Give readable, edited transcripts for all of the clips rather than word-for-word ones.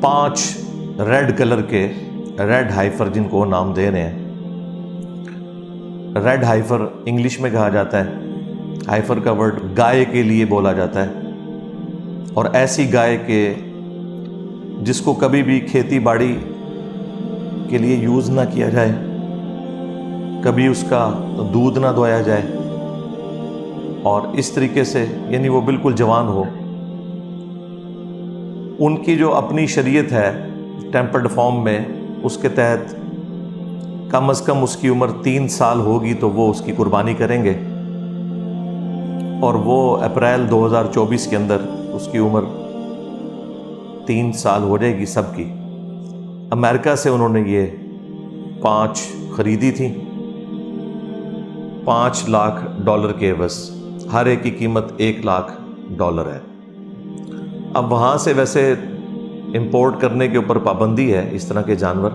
5 red colour کے red ہائفر جن کو نام دے رہے ہیں. ریڈ ہائفر انگلش میں کہا جاتا ہے. ہائفر کا ورڈ گائے کے لیے بولا جاتا ہے، اور ایسی گائے کہ جس کو کبھی بھی کھیتی باڑی کے لیے یوز نہ کیا جائے، کبھی اس کا دودھ نہ دھویا جائے، اور اس طریقے سے یعنی وہ بالکل جوان ہو. ان کی جو اپنی شریعت ہے ٹیمپرڈ فارم میں، اس کے تحت کم از کم اس کی عمر 3 سال ہوگی تو وہ اس کی قربانی کریں گے، اور وہ اپریل 2024 کے اندر اس کی عمر 3 سال ہو جائے گی سب کی. امریکہ سے انہوں نے یہ 5 خریدی تھی $5 لاکھ کے عوض. ہر ایک کی قیمت $1 لاکھ ہے. اب وہاں سے ویسے امپورٹ کرنے کے اوپر پابندی ہے اس طرح کے جانور،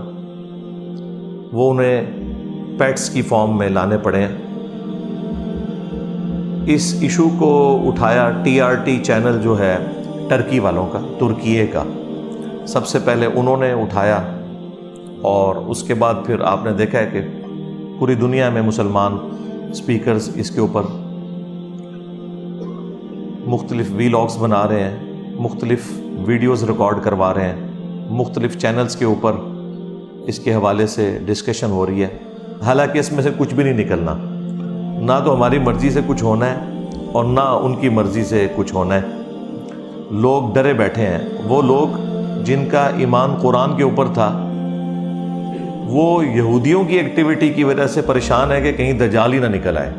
وہ انہیں پیٹس کی فارم میں لانے پڑے ہیں. اس ایشو کو اٹھایا TRT چینل جو ہے ٹرکی والوں کا، ترکیے کا، سب سے پہلے انہوں نے اٹھایا، اور اس کے بعد پھر آپ نے دیکھا ہے کہ پوری دنیا میں مسلمان سپیکرز اس کے اوپر مختلف ویلاگز بنا رہے ہیں، مختلف ویڈیوز ریکارڈ کروا رہے ہیں، مختلف چینلز کے اوپر اس کے حوالے سے ڈسکشن ہو رہی ہے. حالانکہ اس میں سے کچھ بھی نہیں نکلنا، نہ تو ہماری مرضی سے کچھ ہونا ہے اور نہ ان کی مرضی سے کچھ ہونا ہے. لوگ ڈرے بیٹھے ہیں. وہ لوگ جن کا ایمان قرآن کے اوپر تھا، وہ یہودیوں کی ایکٹیویٹی کی وجہ سے پریشان ہے کہ کہیں دجال ہی نہ نکل آئے.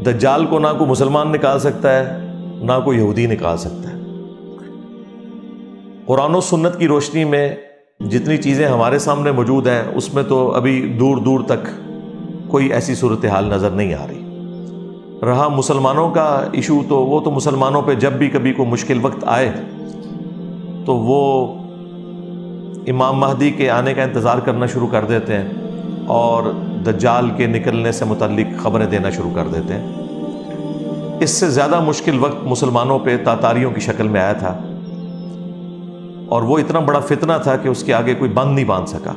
دجال کو نہ کوئی مسلمان نکال سکتا ہے، نہ کوئی یہودی نکال سکتا ہے. قرآن و سنت کی روشنی میں جتنی چیزیں ہمارے سامنے موجود ہیں، اس میں تو ابھی دور دور تک کوئی ایسی صورتحال نظر نہیں آ رہی. رہا مسلمانوں کا ایشو، تو وہ تو مسلمانوں پہ جب بھی کبھی کوئی مشکل وقت آئے تو وہ امام مہدی کے آنے کا انتظار کرنا شروع کر دیتے ہیں، اور دجال کے نکلنے سے متعلق خبریں دینا شروع کر دیتے ہیں. اس سے زیادہ مشکل وقت مسلمانوں پہ تاتاریوں کی شکل میں آیا تھا، اور وہ اتنا بڑا فتنہ تھا کہ اس کے آگے کوئی بند نہیں باندھ سکا،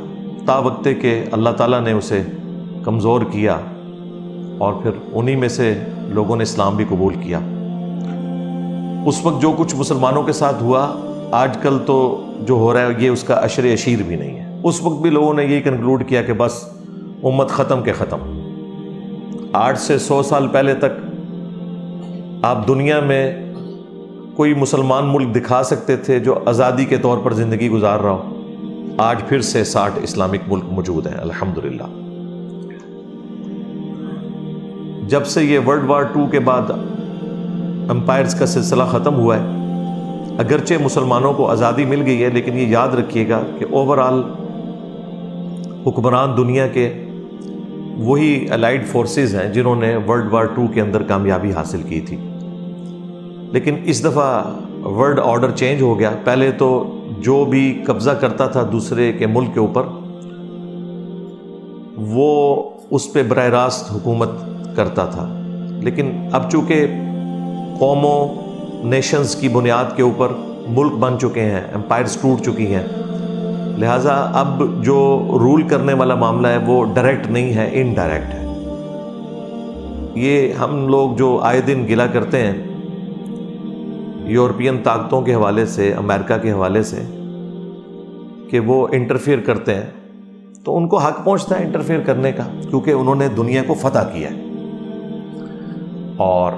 تا وقتے کہ اللہ تعالیٰ نے اسے کمزور کیا، اور پھر انہی میں سے لوگوں نے اسلام بھی قبول کیا. اس وقت جو کچھ مسلمانوں کے ساتھ ہوا، آج کل تو جو ہو رہا ہے یہ اس کا عشر عشیر بھی نہیں ہے. اس وقت بھی لوگوں نے یہی کنکلوڈ کیا کہ بس امت ختم کے ختم. 8 سے 100 سال پہلے تک آپ دنیا میں کوئی مسلمان ملک دکھا سکتے تھے جو آزادی کے طور پر زندگی گزار رہا ہو. آج پھر سے 60 اسلامک ملک موجود ہیں الحمدللہ. جب سے یہ ورلڈ وار 2 کے بعد امپائرز کا سلسلہ ختم ہوا ہے، اگرچہ مسلمانوں کو آزادی مل گئی ہے، لیکن یہ یاد رکھیے گا کہ اوورآل حکمران دنیا کے وہی الائیڈ فورسز ہیں جنہوں نے ورلڈ وار 2 کے اندر کامیابی حاصل کی تھی. لیکن اس دفعہ ورلڈ آرڈر چینج ہو گیا. پہلے تو جو بھی قبضہ کرتا تھا دوسرے کے ملک کے اوپر، وہ اس پہ براہ راست حکومت کرتا تھا. لیکن اب چونکہ قوموں، نیشنز کی بنیاد کے اوپر ملک بن چکے ہیں، امپائرز ٹوٹ چکی ہیں، لہٰذا اب جو رول کرنے والا معاملہ ہے وہ ڈائریکٹ نہیں ہے، انڈائریکٹ ہے. یہ ہم لوگ جو آئے دن گلہ کرتے ہیں یورپین طاقتوں کے حوالے سے، امریکہ کے حوالے سے، کہ وہ انٹرفیئر کرتے ہیں، تو ان کو حق پہنچتا ہے انٹرفیئر کرنے کا، کیونکہ انہوں نے دنیا کو فتح کیا ہے. اور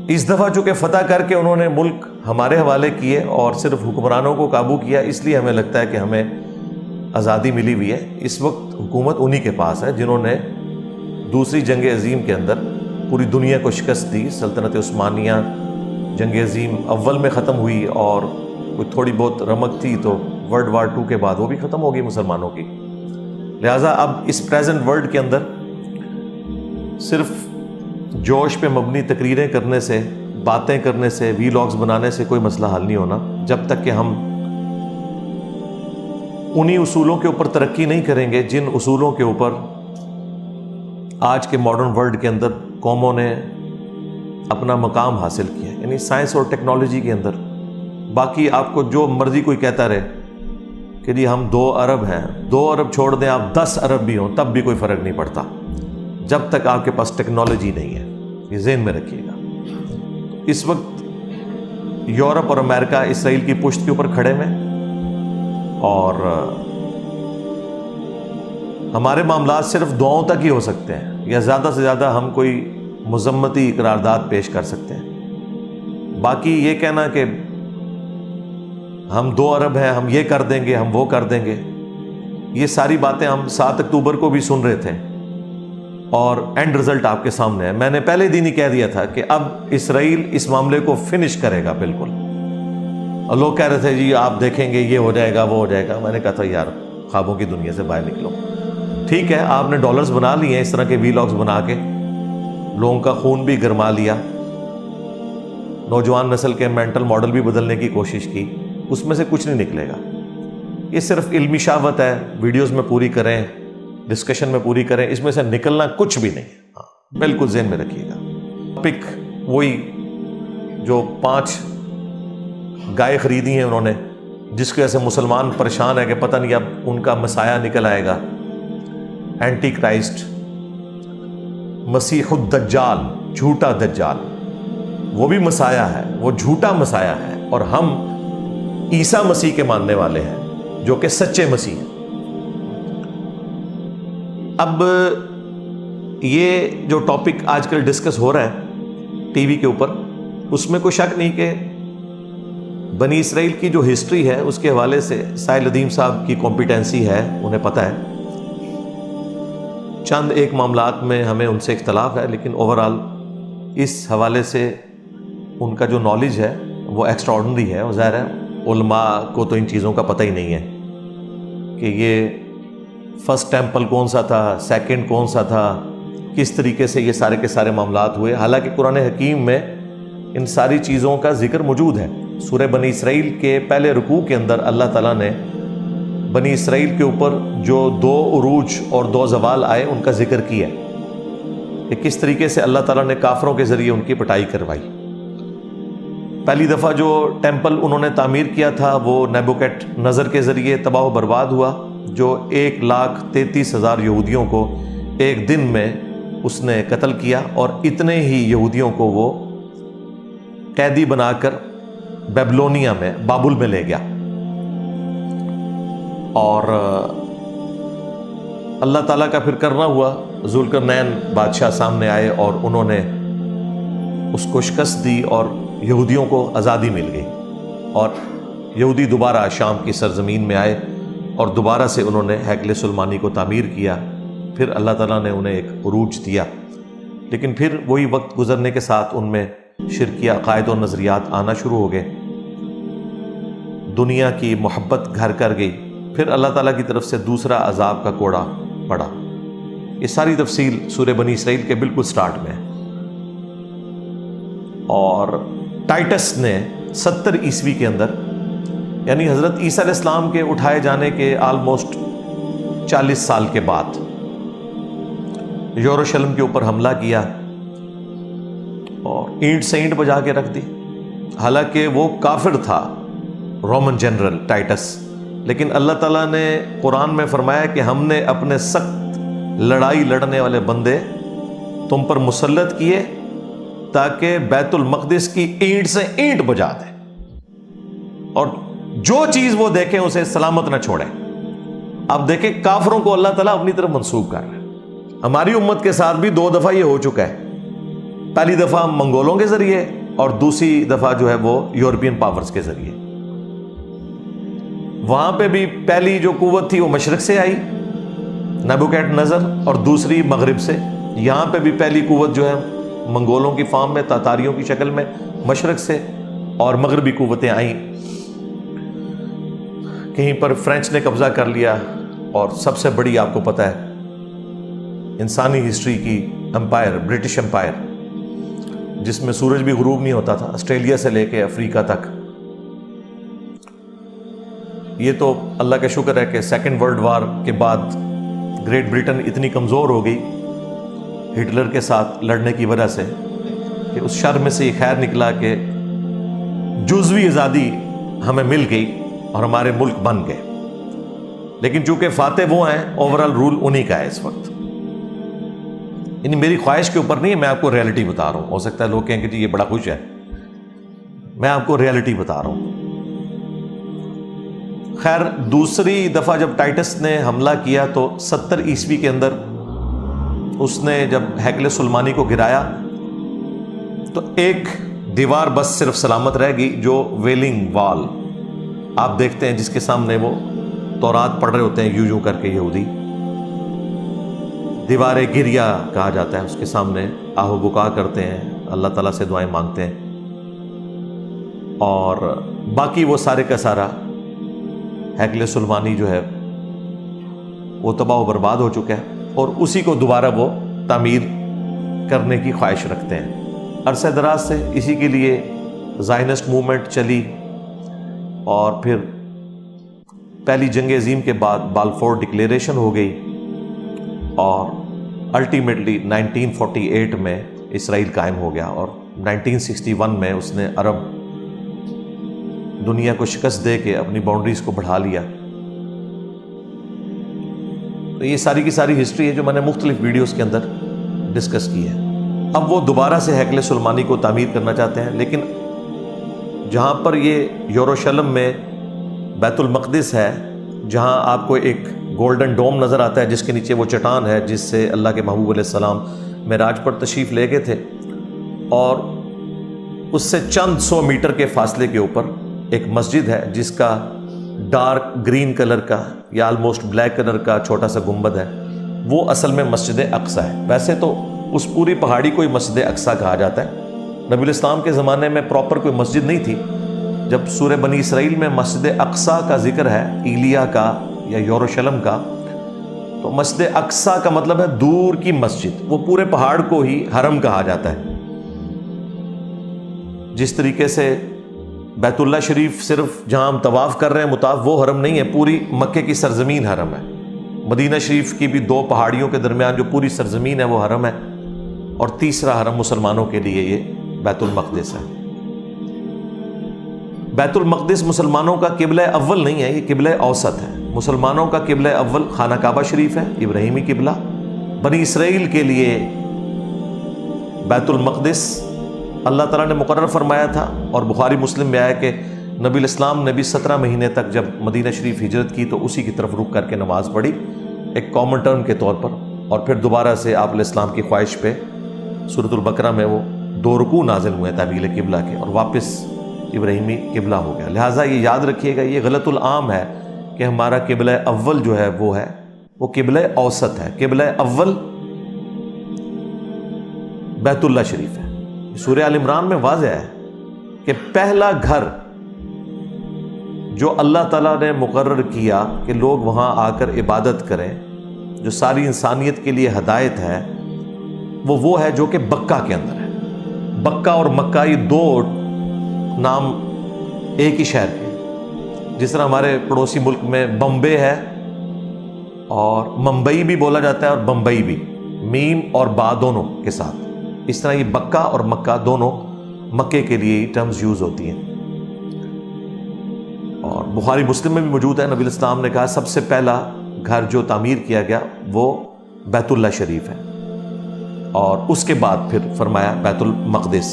اس دفعہ چونکہ فتح کر کے انہوں نے ملک ہمارے حوالے کیے اور صرف حکمرانوں کو قابو کیا، اس لیے ہمیں لگتا ہے کہ ہمیں آزادی ملی ہوئی ہے. اس وقت حکومت انہی کے پاس ہے جنہوں نے دوسری جنگ عظیم کے اندر پوری دنیا کو شکست دی. سلطنت عثمانیہ جنگ عظیم اول میں ختم ہوئی، اور کوئی تھوڑی بہت رمق تھی تو ورلڈ وار 2 کے بعد وہ بھی ختم ہوگی مسلمانوں کی. لہٰذا اب اس پریزنٹ ورلڈ کے اندر صرف جوش پہ مبنی تقریریں کرنے سے، باتیں کرنے سے، ویلاگز بنانے سے کوئی مسئلہ حل نہیں ہونا، جب تک کہ ہم انہی اصولوں کے اوپر ترقی نہیں کریں گے جن اصولوں کے اوپر آج کے ماڈرن ورلڈ کے اندر قوموں نے اپنا مقام حاصل کیا. یعنی سائنس اور ٹیکنالوجی کے اندر باقی آپ کو جو مرضی کوئی کہتا رہے کہ جی ہم 2 ارب ہیں، 2 ارب چھوڑ دیں آپ 10 ارب بھی ہوں تب بھی کوئی فرق نہیں پڑتا جب تک آپ کے پاس ٹیکنالوجی نہیں ہے. یہ ذہن میں رکھیے گا. اس وقت یورپ اور امریکہ اسرائیل کی پشت کے اوپر کھڑے ہوئے اور ہمارے معاملات صرف دعاؤں تک ہی ہو سکتے ہیں، یا زیادہ سے زیادہ ہم کوئی مذمتی قرارداد پیش کر سکتے ہیں. باقی یہ کہنا کہ ہم 2 ارب ہیں، ہم یہ کر دیں گے، ہم وہ کر دیں گے، یہ ساری باتیں ہم 7 اکتوبر کو بھی سن رہے تھے اور اینڈ رزلٹ آپ کے سامنے ہے. میں نے پہلے دن ہی کہہ دیا تھا کہ اب اسرائیل اس معاملے کو فنش کرے گا بالکل. اور لوگ کہہ رہے تھے جی آپ دیکھیں گے یہ ہو جائے گا وہ ہو جائے گا. میں نے کہا تھا یار خوابوں کی دنیا سے باہر نکلو. ٹھیک ہے آپ نے ڈالرز بنا لیے ہیں اس طرح کے ویلاگز بنا کے، لوگوں کا خون بھی گرما لیا، نوجوان نسل کے مینٹل ماڈل بھی بدلنے کی کوشش کی، اس میں سے کچھ نہیں نکلے گا. یہ صرف علمی شہوت ہے، ویڈیوز میں پوری کریں، ڈسکشن میں پوری کریں، اس میں سے نکلنا کچھ بھی نہیں. ہاں بالکل ذہن میں رکھیے گا. پک وہی جو 5 گائے خریدی ہیں انہوں نے، جس کی وجہ سے مسلمان پریشان ہے کہ پتہ نہیں اب ان کا مسایہ نکل آئے گا. اینٹی کرائسٹ، مسیح الدجال، جھوٹا دجال، وہ بھی مسایہ ہے، وہ جھوٹا مسایہ ہے، اور ہم عیسیٰ مسیح کے ماننے والے ہیں جو کہ سچے مسیح ہیں. اب یہ جو ٹاپک آج کل ڈسکس ہو رہا ہے ٹی وی کے اوپر، اس میں کوئی شک نہیں کہ بنی اسرائیل کی جو ہسٹری ہے اس کے حوالے سے سائل ندیم صاحب کی کمپیٹنسی ہے، انہیں پتہ ہے. چند ایک معاملات میں ہمیں ان سے اختلاف ہے، لیکن اوورآل اس حوالے سے ان کا جو نالج ہے وہ ایکسٹرا آرڈنری ہے. اور ظاہر ہے علماء کو تو ان چیزوں کا پتہ ہی نہیں ہے کہ یہ فرسٹ ٹیمپل کون سا تھا، سیکنڈ کون سا تھا، کس طریقے سے یہ سارے کے سارے معاملات ہوئے. حالانکہ قرآن حکیم میں ان ساری چیزوں کا ذکر موجود ہے. سورہ بنی اسرائیل کے پہلے رکوع کے اندر اللہ تعالیٰ نے بنی اسرائیل کے اوپر جو 2 عروج اور 2 زوال آئے ان کا ذکر کیا کہ کس طریقے سے اللہ تعالیٰ نے کافروں کے ذریعے ان کی پٹائی کروائی. پہلی دفعہ جو ٹیمپل انہوں نے تعمیر کیا تھا وہ نیبوکیڈ نظر کے ذریعے تباہ و برباد ہوا، جو 1,33,000 یہودیوں کو ایک دن میں اس نے قتل کیا، اور اتنے ہی یہودیوں کو وہ قیدی بنا کر بیبلونیا میں، بابل میں لے گیا. اور اللہ تعالیٰ کا پھر کرنا ہوا، ذوالقرنین بادشاہ سامنے آئے اور انہوں نے اس کو شکست دی اور یہودیوں کو آزادی مل گئی، اور یہودی دوبارہ شام کی سرزمین میں آئے اور دوبارہ سے انہوں نے ہیکل سلیمانی کو تعمیر کیا. پھر اللہ تعالیٰ نے انہیں ایک عروج دیا، لیکن پھر وہی وقت گزرنے کے ساتھ ان میں شرکیہ عقائد اور نظریات آنا شروع ہو گئے، دنیا کی محبت گھر کر گئی. پھر اللہ تعالیٰ کی طرف سے دوسرا عذاب کا کوڑا پڑا. یہ ساری تفصیل سورہ بنی اسرائیل کے بالکل سٹارٹ میں ہے. اور ٹائٹس نے 70 عیسوی کے اندر، یعنی حضرت عیسیٰ علیہ السلام کے اٹھائے جانے کے آلموسٹ 40 سال کے بعد یروشلم کے اوپر حملہ کیا اور اینٹ سے اینٹ بجا کے رکھ دی. حالانکہ وہ کافر تھا رومن جنرل ٹائٹس، لیکن اللہ تعالیٰ نے قرآن میں فرمایا کہ ہم نے اپنے سخت لڑائی لڑنے والے بندے تم پر مسلط کیے تاکہ بیت المقدس کی اینٹ سے اینٹ بجا دیں، اور جو چیز وہ دیکھیں اسے سلامت نہ چھوڑیں. اب دیکھیں کافروں کو اللہ تعالیٰ اپنی طرف منسوب کر رہا ہے. ہماری امت کے ساتھ بھی 2 دفعہ یہ ہو چکا ہے. پہلی دفعہ منگولوں کے ذریعے اور دوسری دفعہ جو ہے وہ یورپین پاورز کے ذریعے. وہاں پہ بھی پہلی جو قوت تھی وہ مشرق سے آئی، نیبوکیڈ نظر، اور دوسری مغرب سے. یہاں پہ بھی پہلی قوت جو ہے منگولوں کی فارم میں، تاتاریوں کی شکل میں مشرق سے، اور مغربی قوتیں آئیں. کہیں پر فرینچ نے قبضہ کر لیا، اور سب سے بڑی آپ کو پتہ ہے انسانی ہسٹری کی امپائر، برٹش امپائر، جس میں سورج بھی غروب نہیں ہوتا تھا، آسٹریلیا سے لے کے افریقہ تک. یہ تو اللہ کا شکر ہے کہ سیکنڈ ورلڈ وار کے بعد گریٹ برٹن اتنی کمزور ہو گئی ہٹلر کے ساتھ لڑنے کی وجہ سے کہ اس شر میں سے یہ خیر نکلا کہ جزوی آزادی ہمیں مل گئی اور ہمارے ملک بن گئے، لیکن چونکہ فاتح وہ ہیں، اوورال رول انہی کا ہے اس وقت۔ یعنی میری خواہش کے اوپر نہیں ہے، میں آپ کو ریئلٹی بتا رہا ہوں۔ ہو سکتا ہے لوگ کہیں کہ جی یہ بڑا خوش ہے، میں آپ کو ریئلٹی بتا رہا ہوں۔ خیر، دوسری دفعہ جب ٹائٹس نے حملہ کیا تو 70 عیسوی کے اندر اس نے جب ہیکل سلیمانی کو گرایا تو ایک دیوار بس صرف سلامت رہ گئی، جو ویلنگ وال آپ دیکھتے ہیں جس کے سامنے وہ تورات پڑھ رہے ہوتے ہیں یوں کر کے یہودی، دیوار گریا کہا جاتا ہے، اس کے سامنے آہ و بکا کرتے ہیں، اللہ تعالیٰ سے دعائیں مانگتے ہیں، اور باقی وہ سارے کا سارا ہیکل سلیمانی جو ہے وہ تباہ و برباد ہو چکا ہے، اور اسی کو دوبارہ وہ تعمیر کرنے کی خواہش رکھتے ہیں۔ عرصہ دراز سے اسی کے لیے زائنسٹ موومنٹ چلی، اور پھر پہلی جنگ عظیم کے بعد بالفور ڈکلیریشن ہو گئی، اور الٹیمیٹلی 1948 میں اسرائیل قائم ہو گیا، اور 1961 میں اس نے عرب دنیا کو شکست دے کے اپنی باؤنڈریز کو بڑھا لیا۔ تو یہ ساری کی ساری ہسٹری ہے جو میں نے مختلف ویڈیوز کے اندر ڈسکس کی ہے۔ اب وہ دوبارہ سے ہیکل سلیمانی کو تعمیر کرنا چاہتے ہیں، لیکن جہاں پر یہ یروشلم میں بیت المقدس ہے، جہاں آپ کو ایک گولڈن ڈوم نظر آتا ہے جس کے نیچے وہ چٹان ہے جس سے اللہ کے محبوب علیہ السلام معراج پر تشریف لے گئے تھے، اور اس سے چند 100 میٹر کے فاصلے کے اوپر ایک مسجد ہے جس کا ڈارک گرین کلر کا یا آلموسٹ بلیک کلر کا چھوٹا سا گنبد ہے، وہ اصل میں مسجد اقصیٰ ہے۔ ویسے تو اس پوری پہاڑی کو ہی مسجد اقصیٰ کہا جاتا ہے۔ نبی الاسلام کے زمانے میں پراپر کوئی مسجد نہیں تھی۔ جب سورہ بنی اسرائیل میں مسجد اقصیٰ کا ذکر ہے، ایلیا کا یا یروشلم کا، تو مسجد اقصیٰ کا مطلب ہے دور کی مسجد۔ وہ پورے پہاڑ کو ہی حرم کہا جاتا ہے۔ جس طریقے سے بیت اللہ شریف صرف جہاں ہم طواف کر رہے ہیں مطاف، وہ حرم نہیں ہے، پوری مکے کی سرزمین حرم ہے۔ مدینہ شریف کی بھی 2 پہاڑیوں کے درمیان جو پوری سرزمین ہے وہ حرم ہے، اور تیسرا حرم مسلمانوں کے لیے یہ بیت المقدس ہے۔ بیت المقدس مسلمانوں کا قبلہ اول نہیں ہے، یہ قبلہ اوسط ہے۔ مسلمانوں کا قبلہ اول خانہ کعبہ شریف ہے، ابراہیمی قبلہ۔ بنی اسرائیل کے لیے بیت المقدس اللہ تعالیٰ نے مقرر فرمایا تھا، اور بخاری مسلم میں آیا کہ نبی الاسلام نے بھی 17 مہینے تک جب مدینہ شریف ہجرت کی تو اسی کی طرف رخ کر کے نماز پڑھی، ایک کامن ٹرم کے طور پر، اور پھر دوبارہ سے آپ علیہ السلام کی خواہش پہ سورۃ البقرہ میں وہ 2 رکوع نازل ہوئے تعبیل قبلہ کے، اور واپس ابراہیمی قبلہ ہو گیا۔ لہٰذا یہ یاد رکھیے گا، یہ غلط العام ہے کہ ہمارا قبلہ اول جو ہے وہ قبلہ اوسط ہے۔ قبلہ اول بیت اللہ شریف ہے۔ سورہ آل عمران میں واضح ہے کہ پہلا گھر جو اللہ تعالیٰ نے مقرر کیا کہ لوگ وہاں آ کر عبادت کریں، جو ساری انسانیت کے لیے ہدایت ہے، وہ ہے جو کہ بکہ کے اندر ہے۔ بکہ اور مکہ یہ 2 نام ایک ہی شہر کے، جس طرح ہمارے پڑوسی ملک میں بمبے ہے اور ممبئی بھی بولا جاتا ہے، اور بمبئی بھی میم اور با دونوں کے ساتھ، اس طرح یہ بکہ اور مکہ دونوں مکے کے لیے ٹرمز یوز ہوتی ہیں۔ اور بخاری مسلم میں بھی موجود ہے، نبی الاسلام نے کہا سب سے پہلا گھر جو تعمیر کیا گیا وہ بیت اللہ شریف ہے، اور اس کے بعد پھر فرمایا بیت المقدس،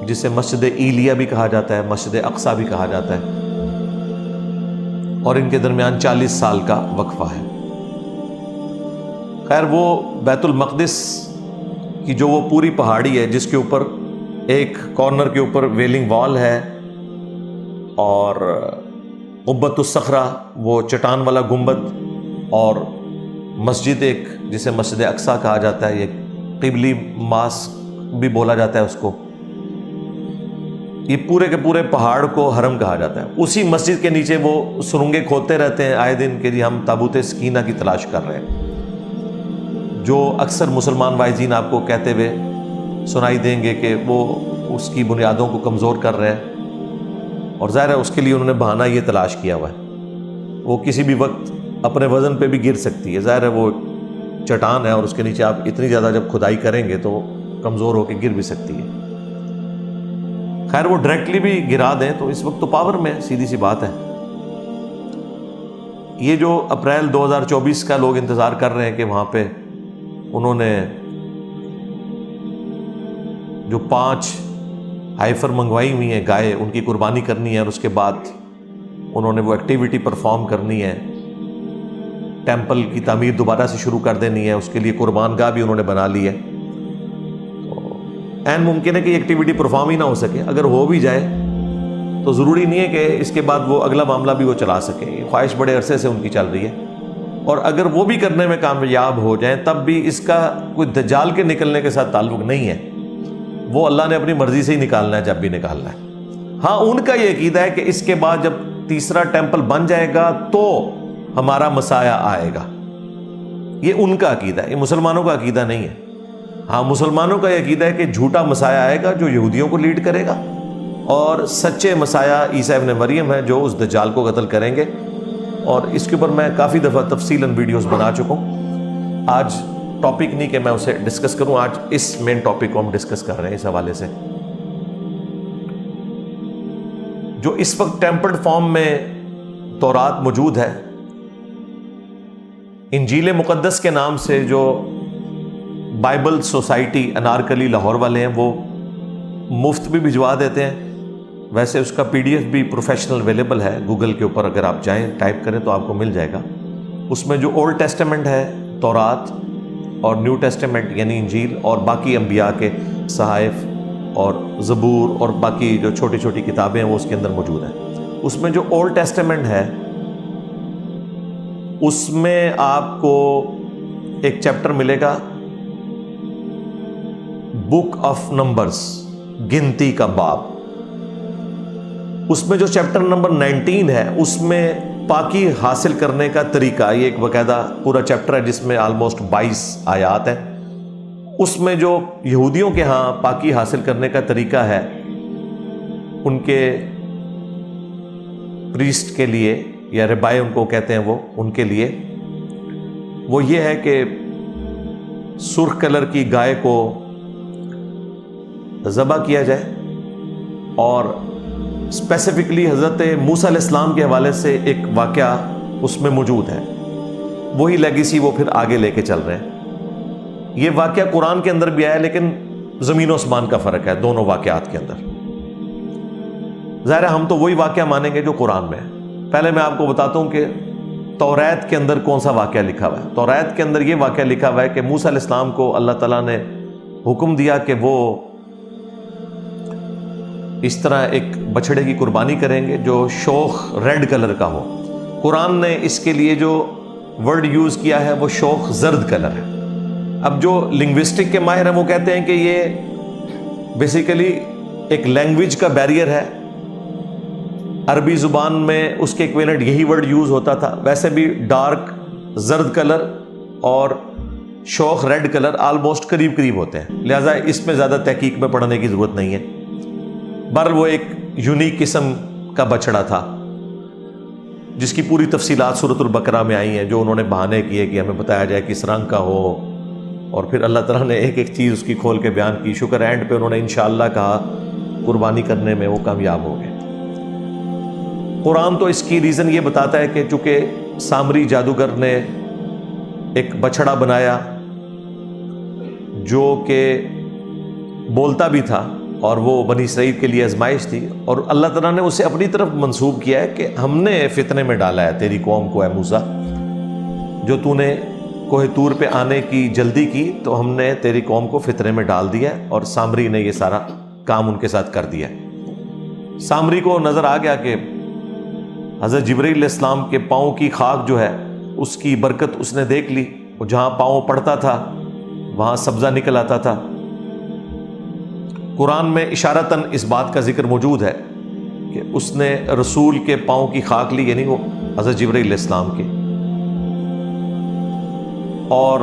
جسے مسجد ایلیا بھی کہا جاتا ہے، مسجد اقصیٰ بھی کہا جاتا ہے، اور ان کے درمیان 40 سال کا وقفہ ہے۔ خیر، وہ بیت المقدس کی جو وہ پوری پہاڑی ہے جس کے اوپر ایک کارنر کے اوپر ویلنگ وال ہے، اور قبۃ الصخرہ وہ چٹان والا گنبد، اور مسجد ایک جسے مسجد اقصیٰ کہا جاتا ہے، یہ قبلی ماسک بھی بولا جاتا ہے اس کو، یہ پورے کے پورے پہاڑ کو حرم کہا جاتا ہے۔ اسی مسجد کے نیچے وہ سرنگیں کھودتے رہتے ہیں آئے دن کہ جی ہم تابوت سکینہ کی تلاش کر رہے ہیں، جو اکثر مسلمان واعظین آپ کو کہتے ہوئے سنائی دیں گے کہ وہ اس کی بنیادوں کو کمزور کر رہے ہیں، اور ظاہر ہے اس کے لیے انہوں نے بہانہ یہ تلاش کیا ہوا ہے، وہ کسی بھی وقت اپنے وزن پہ بھی گر سکتی ہے، ظاہر ہے وہ چٹان ہے اور اس کے نیچے آپ اتنی زیادہ جب کھدائی کریں گے تو کمزور ہو کے گر بھی سکتی ہے۔ خیر وہ ڈائریکٹلی بھی گرا دیں تو اس وقت تو پاور میں سیدھی سی بات ہے. یہ جو اپریل 2024 کا لوگ انتظار کر رہے ہیں کہ وہاں پہ انہوں نے جو 5 ہائفر منگوائی ہوئی ہیں گائے ان کی قربانی کرنی ہے اور اس کے بعد انہوں نے وہ ایکٹیویٹی پرفارم کرنی ہے, ٹیمپل کی تعمیر دوبارہ سے شروع کر دینی ہے, اس کے لیے قربان گاہ بھی انہوں نے بنا لی ہے. این ممکن ہے کہ یہ ایکٹیویٹی پرفارم ہی نہ ہو سکے. اگر ہو بھی جائے تو ضروری نہیں ہے کہ اس کے بعد وہ اگلا معاملہ بھی وہ چلا سکیں. یہ خواہش بڑے عرصے سے ان کی چل رہی ہے, اور اگر وہ بھی کرنے میں کامیاب ہو جائیں تب بھی اس کا کوئی دجال کے نکلنے کے ساتھ تعلق نہیں ہے. وہ اللہ نے اپنی مرضی سے ہی نکالنا ہے جب بھی نکالنا ہے. ہاں ان کا یہ عقیدہ ہے کہ اس کے بعد جب تیسرا ٹیمپل بن جائے گا تو ہمارا مسایہ آئے گا. یہ ان کا عقیدہ ہے, یہ مسلمانوں کا عقیدہ نہیں ہے. ہاں مسلمانوں کا یہ عقیدہ ہے کہ جھوٹا مسایہ آئے گا جو یہودیوں کو لیڈ کرے گا, اور سچے مسایہ عیسیٰ ابن مریم ہے جو اس دجال کو قتل کریں گے. اور اس کے اوپر میں کافی دفعہ تفصیلاً ویڈیوز بنا چکا ہوں. آج ٹاپک نہیں کہ میں اسے ڈسکس کروں, آج اس مین ٹاپک کو ہم ڈسکس کر رہے ہیں. اس حوالے سے جو اس وقت ٹیمپرڈ فارم میں تورات موجود ہے, انجیل مقدس کے نام سے جو بائبل سوسائٹی انارکلی لاہور والے ہیں وہ مفت بھی بھجوا دیتے ہیں. ویسے اس کا PDF بھی پروفیشنل اویلیبل ہے گوگل کے اوپر, اگر آپ جائیں ٹائپ کریں تو آپ کو مل جائے گا. اس میں جو اولڈ ٹیسٹمنٹ ہے تورات اور نیو ٹیسٹمنٹ یعنی انجیل اور باقی انبیاء کے صحائف اور زبور اور باقی جو چھوٹی چھوٹی کتابیں ہیں وہ اس کے اندر موجود ہیں. اس میں جو اولڈ ٹیسٹمنٹ ہے اس میں آپ کو ایک چیپٹر ملے گا بک آف نمبرز, گنتی کا باب. اس میں جو چیپٹر نمبر 19 ہے اس میں پاکی حاصل کرنے کا طریقہ, یہ ایک باقاعدہ پورا چیپٹر ہے جس میں آلموسٹ 22 آیات ہیں. اس میں جو یہودیوں کے ہاں پاکی حاصل کرنے کا طریقہ ہے ان کے پریسٹ کے لیے یا ربائے ان کو کہتے ہیں, وہ ان کے لیے وہ یہ ہے کہ سرخ کلر کی گائے کو ذبح کیا جائے, اور اسپیسیفکلی حضرت موسیٰ علیہ السلام کے حوالے سے ایک واقعہ اس میں موجود ہے. وہی لیگیسی وہ پھر آگے لے کے چل رہے ہیں. یہ واقعہ قرآن کے اندر بھی آیا لیکن زمین و آسمان کا فرق ہے دونوں واقعات کے اندر. ظاہر ہے ہم تو وہی واقعہ مانیں گے جو قرآن میں ہے. پہلے میں آپ کو بتاتا ہوں کہ توریت کے اندر کون سا واقعہ لکھا ہوا ہے. توریت کے اندر یہ واقعہ لکھا ہوا ہے کہ موسیٰ علیہ السلام کو اللہ تعالیٰ نے حکم دیا کہ وہ اس طرح ایک بچڑے کی قربانی کریں گے جو شوخ ریڈ کلر کا ہو. قرآن نے اس کے لیے جو ورڈ یوز کیا ہے وہ شوخ زرد کلر ہے. اب جو لنگوسٹک کے ماہر ہیں وہ کہتے ہیں کہ یہ بیسیکلی ایک لینگویج کا بیریئر ہے. عربی زبان میں اس کے ایکویلنٹ یہی ورڈ یوز ہوتا تھا. ویسے بھی ڈارک زرد کلر اور شوخ ریڈ کلر آلموسٹ قریب قریب ہوتے ہیں, لہٰذا اس میں زیادہ تحقیق میں پڑھنے کی ضرورت نہیں ہے. بہرحال وہ ایک یونیک قسم کا بچڑا تھا جس کی پوری تفصیلات سورۃ البقرہ میں آئی ہیں, جو انہوں نے بہانے کیے کہ ہمیں بتایا جائے کس رنگ کا ہو, اور پھر اللہ تعالیٰ نے ایک ایک چیز اس کی کھول کے بیان کی. شکر اینڈ پہ انہوں نے انشاءاللہ کہا, قربانی کرنے میں وہ کامیاب ہو گئے. قرآن تو اس کی ریزن یہ بتاتا ہے کہ چونکہ سامری جادوگر نے ایک بچڑا بنایا جو کہ بولتا بھی تھا اور وہ بنی اسرائیل کے لیے آزمائش تھی, اور اللہ تعالیٰ نے اسے اپنی طرف منسوب کیا ہے کہ ہم نے فتنے میں ڈالا ہے تیری قوم کو, اے موسیٰ جو تو نے کوہ طور پہ آنے کی جلدی کی تو ہم نے تیری قوم کو فتنے میں ڈال دیا, اور سامری نے یہ سارا کام ان کے ساتھ کر دیا. سامری کو نظر آ گیا کہ حضرت جبرائیل علیہ السلام کے پاؤں کی خاک جو ہے اس کی برکت اس نے دیکھ لی, اور جہاں پاؤں پڑتا تھا وہاں سبزہ نکل آتا تھا. قرآن میں اشارتاً اس بات کا ذکر موجود ہے کہ اس نے رسول کے پاؤں کی خاک لی, یعنی وہ حضرت جبرائیل علیہ السلام کے, اور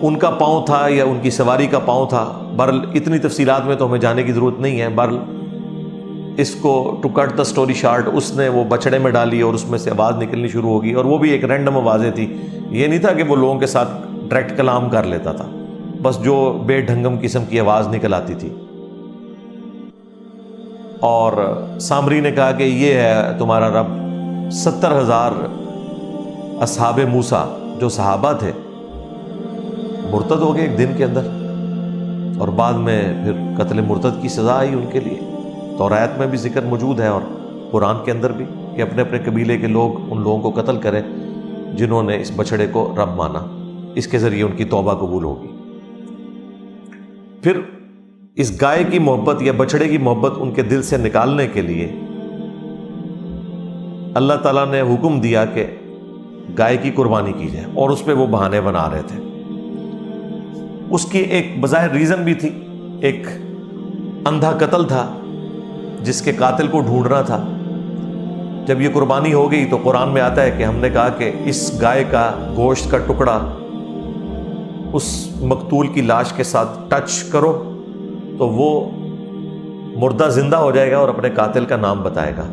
ان کا پاؤں تھا یا ان کی سواری کا پاؤں تھا. بہرحال اتنی تفصیلات میں تو ہمیں جانے کی ضرورت نہیں ہے. بہرحال اس کو to cut the story short, اس نے وہ بچڑے میں ڈالی اور اس میں سے آواز نکلنی شروع ہوگی, اور وہ بھی ایک رینڈم آوازیں تھی. یہ نہیں تھا کہ وہ لوگوں کے ساتھ ڈائریکٹ کلام کر لیتا تھا, بس جو بے ڈھنگم قسم کی آواز نکل آتی تھی. اور سامری نے کہا کہ یہ ہے تمہارا رب. 70,000 اصحاب موسیٰ جو صحابہ تھے مرتد ہو گئے ایک دن کے اندر، اور بعد میں پھر قتل مرتد کی سزا آئی ان کے لیے. تورات میں بھی ذکر موجود ہے اور قرآن کے اندر بھی کہ اپنے اپنے قبیلے کے لوگ ان لوگوں کو قتل کریں جنہوں نے اس بچڑے کو رب مانا. اس کے ذریعے ان کی توبہ قبول ہوگی. پھر اس گائے کی محبت یا بچڑے کی محبت ان کے دل سے نکالنے کے لیے اللہ تعالیٰ نے حکم دیا کہ گائے کی قربانی کی جائے، اور اس پہ وہ بہانے بنا رہے تھے. اس کی ایک بظاہر ریزن بھی تھی. ایک اندھا قتل تھا جس کے قاتل کو ڈھونڈنا تھا. جب یہ قربانی ہو گئی تو قرآن میں آتا ہے کہ ہم نے کہا کہ اس گائے کا گوشت کا ٹکڑا اس مقتول کی لاش کے ساتھ ٹچ کرو تو وہ مردہ زندہ ہو جائے گا اور اپنے قاتل کا نام بتائے گا.